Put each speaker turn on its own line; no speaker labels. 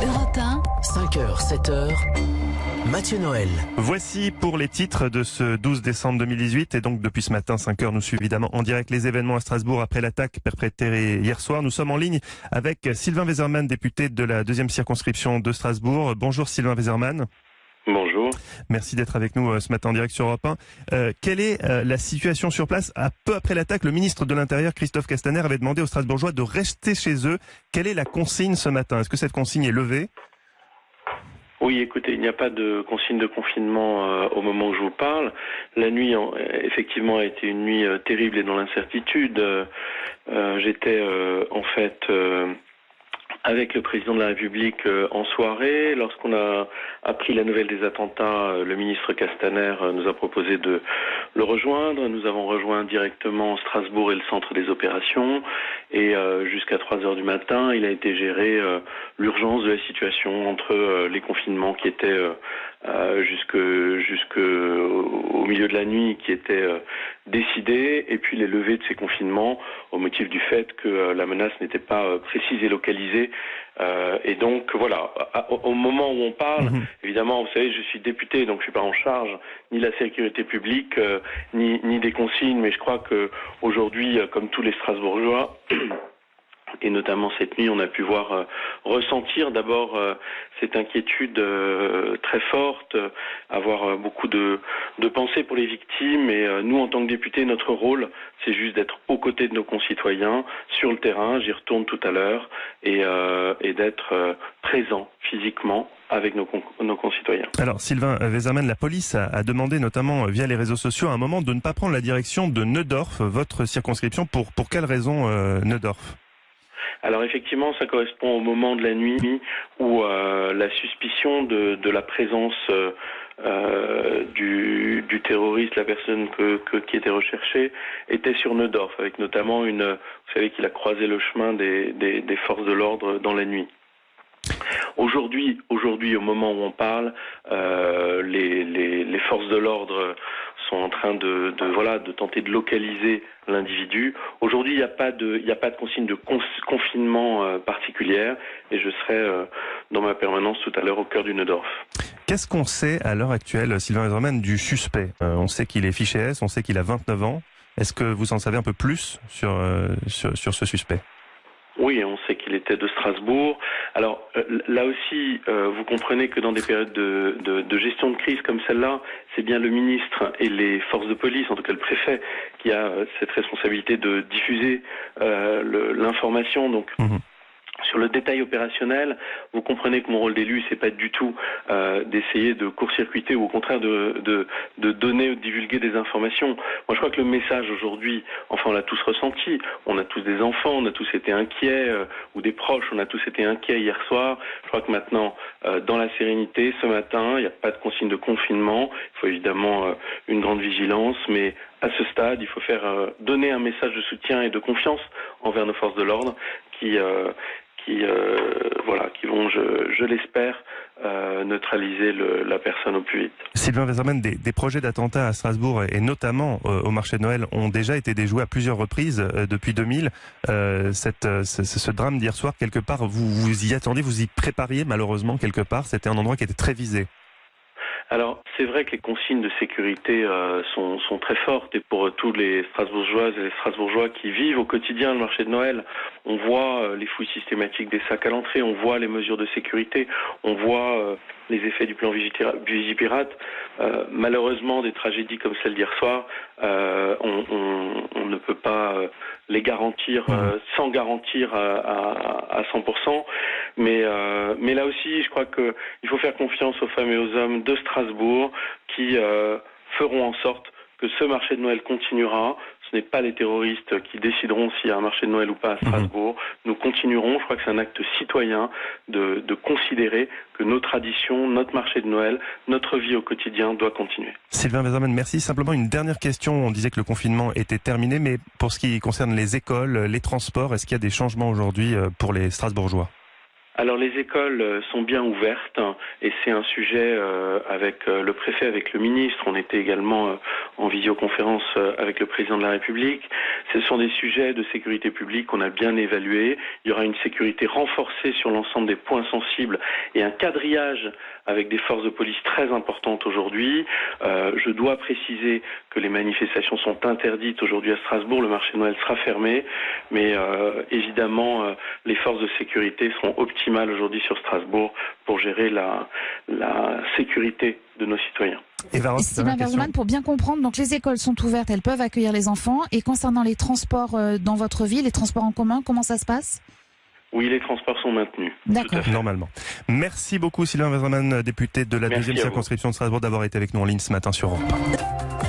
Europe 1,
5h, 7h, Mathieu Noël.
Voici pour les titres de ce 12 décembre 2018. Et donc depuis ce matin, 5h, nous suivons évidemment en direct les événements à Strasbourg après l'attaque perpétrée hier soir. Nous sommes en ligne avec Sylvain Wesermann, député de la 2e circonscription de Strasbourg. Bonjour Sylvain Wesermann.
Bonjour.
Merci d'être avec nous ce matin en direct sur Europe 1. Quelle est la situation sur place? Peu après l'attaque, le ministre de l'Intérieur, Christophe Castaner, avait demandé aux Strasbourgeois de rester chez eux. Quelle est la consigne ce matin? Est-ce que cette consigne est levée?
Oui, écoutez, il n'y a pas de consigne de confinement au moment où je vous parle. La nuit, effectivement, a été une nuit terrible et dans l'incertitude. J'étais en fait avec le président de la République en soirée. Lorsqu'on a appris la nouvelle des attentats, le ministre Castaner nous a proposé de le rejoindre. Nous avons rejoint directement Strasbourg et le centre des opérations. Et jusqu'à 3h du matin, il a été géré l'urgence de la situation entre les confinements qui étaient jusqu'au milieu de la nuit qui étaient décidés, et puis les levées de ces confinements au motif du fait que la menace n'était pas précise et localisée. Et donc voilà, au moment où on parle, évidemment, vous savez, je suis député, donc je suis pas en charge ni de la sécurité publique, ni des consignes, mais je crois que aujourd'hui, comme tous les Strasbourgeois, et notamment cette nuit, on a pu ressentir d'abord cette inquiétude très forte, avoir beaucoup de pensées pour les victimes. Et nous, en tant que députés, notre rôle, c'est juste d'être aux côtés de nos concitoyens sur le terrain. J'y retourne tout à l'heure, et d'être présent physiquement avec nos concitoyens.
Alors Sylvain Wesermann, la police a demandé notamment via les réseaux sociaux à un moment de ne pas prendre la direction de Neudorf, votre circonscription. Pour quelle raison Neudorf?
Alors effectivement, ça correspond au moment de la nuit où la suspicion de la présence du terroriste, la personne qui était recherchée, était sur Neudorf, avec notamment vous savez qu'il a croisé le chemin des forces de l'ordre dans la nuit. Aujourd'hui, au moment où on parle, les forces de l'ordre sont en train de tenter de localiser l'individu. Aujourd'hui, il n'y a pas de consigne de confinement particulière, et je serai dans ma permanence tout à l'heure au cœur du Neudorf.
Qu'est-ce qu'on sait à l'heure actuelle, Sylvain Wesermann, du suspect? On sait qu'il est fiché S, on sait qu'il a 29 ans. Est-ce que vous en savez un peu plus sur ce suspect?
Oui, on sait qu'il était de Strasbourg. Alors là aussi, vous comprenez que dans des périodes de gestion de crise comme celle-là, c'est bien le ministre et les forces de police, en tout cas le préfet, qui a cette responsabilité de diffuser l'information. Donc. Sur le détail opérationnel, vous comprenez que mon rôle d'élu, c'est pas du tout d'essayer de court-circuiter ou au contraire de donner ou de divulguer des informations. Moi, je crois que le message aujourd'hui, enfin, on l'a tous ressenti. On a tous des enfants, on a tous été inquiets, ou des proches, on a tous été inquiets hier soir. Je crois que maintenant, dans la sérénité, ce matin, il n'y a pas de consigne de confinement. Il faut évidemment une grande vigilance, mais à ce stade, il faut donner un message de soutien et de confiance envers nos forces de l'ordre qui vont, je l'espère, neutraliser la personne au plus vite.
Sylvain Wesermann, des projets d'attentats à Strasbourg et notamment au marché de Noël ont déjà été déjoués à plusieurs reprises depuis 2000. Ce drame d'hier soir, quelque part, vous y attendiez, vous y prépariez malheureusement quelque part. C'était un endroit qui était très visé.
Alors, c'est vrai que les consignes de sécurité sont très fortes, et pour tous les Strasbourgeoises et les Strasbourgeois qui vivent au quotidien le marché de Noël, on voit les fouilles systématiques des sacs à l'entrée, on voit les mesures de sécurité, on voit les effets du plan Vigipirate. Malheureusement, des tragédies comme celle d'hier soir, on ne peut pas les garantir sans garantir à 100%. Mais là aussi, je crois qu'il faut faire confiance aux femmes et aux hommes de Strasbourg qui feront en sorte que ce marché de Noël continuera. Ce n'est pas les terroristes qui décideront s'il y a un marché de Noël ou pas à Strasbourg. Nous continuerons. Je crois que c'est un acte citoyen de considérer que nos traditions, notre marché de Noël, notre vie au quotidien doit continuer.
Sylvain Wesermann, merci. Simplement une dernière question. On disait que le confinement était terminé, mais pour ce qui concerne les écoles, les transports, est-ce qu'il y a des changements aujourd'hui pour les Strasbourgeois?
Alors les écoles sont bien ouvertes et c'est un sujet avec le préfet, avec le ministre. On était également en visioconférence avec le président de la République. Ce sont des sujets de sécurité publique qu'on a bien évalués. Il y aura une sécurité renforcée sur l'ensemble des points sensibles et un quadrillage avec des forces de police très importantes aujourd'hui. Je dois préciser que les manifestations sont interdites aujourd'hui à Strasbourg. Le marché de Noël sera fermé, mais évidemment les forces de sécurité seront optimales aujourd'hui sur Strasbourg pour gérer la sécurité de nos citoyens.
Sylvain Wesermann, pour bien comprendre, donc les écoles sont ouvertes, elles peuvent accueillir les enfants. Et concernant les transports dans votre ville, les transports en commun, comment ça se passe ?
Oui, les transports sont maintenus.
D'accord.
Normalement. Merci beaucoup Sylvain Wesermann, député de la 2e circonscription de Strasbourg, d'avoir été avec nous en ligne ce matin sur Europe 1.